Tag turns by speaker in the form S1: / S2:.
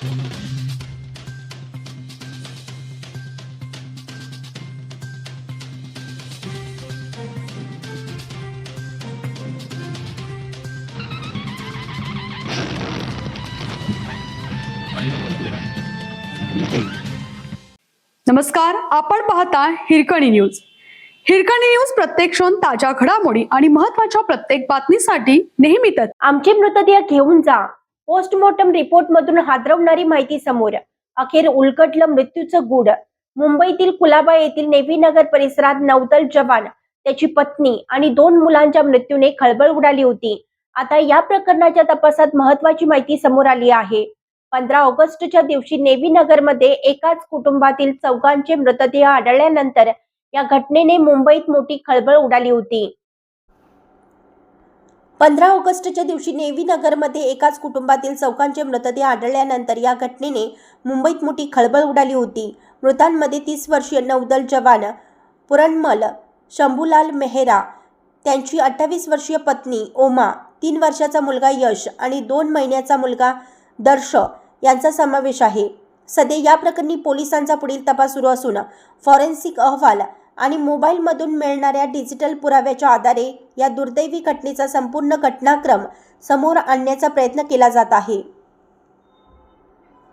S1: नमस्कार, आपण पाहता हिरकणी न्यूज. हिरकणी न्यूज प्रत्येक क्षण ताज्या घडामोडी आणि महत्त्वाच्या प्रत्येक बातमीसाठी नेहमीच
S2: आमचे मृतदेह घेऊन जा. पोस्टमॉर्टम रिपोर्ट मधून हादरवणारी माहिती समोर. अखेर उलगडलं मृत्यूचं गूढ. मुंबईतील कुलाबा येथील नेव्ही नगर परिसरात नौदल जवान, त्याची पत्नी आणि 2 मुलांच्या मृत्यूने खळबळ उडाली होती. आता या प्रकरणाच्या तपासात महत्त्वाची माहिती समोर आली आहे. 15 ऑगस्टच्या दिवशी नेव्ही नगरमध्ये एकाच कुटुंबातील 4 मृतदेह आढळल्यानंतर या घटनेने मुंबईत मोठी खळबळ उडाली होती. 15 ऑगस्टच्या दिवशी नेव्ही नगरमध्ये एकाच कुटुंबातील 4 मृतदेह आढळल्यानंतर या घटनेने मुंबईत मोठी खळबळ उडाली होती. मृतांमध्ये 30 वर्षीय नौदल जवान पुरणमल शंभूलाल मेहरा, त्यांची 28 वर्षीय पत्नी ओमा, 3 वर्षाचा मुलगा यश आणि 2 महिन्याचा मुलगा दर्श यांचा समावेश आहे. सध्या या प्रकरणी पोलिसांचा पुढील तपास सुरू असून फॉरेन्सिक अहवाल आणि मोबाईलमधून मिळणाऱ्या डिजिटल पुराव्याच्या आधारे या दुर्दैवी घटनेचा संपूर्ण घटनाक्रम समोर आणण्याचा प्रयत्न केला जात आहे.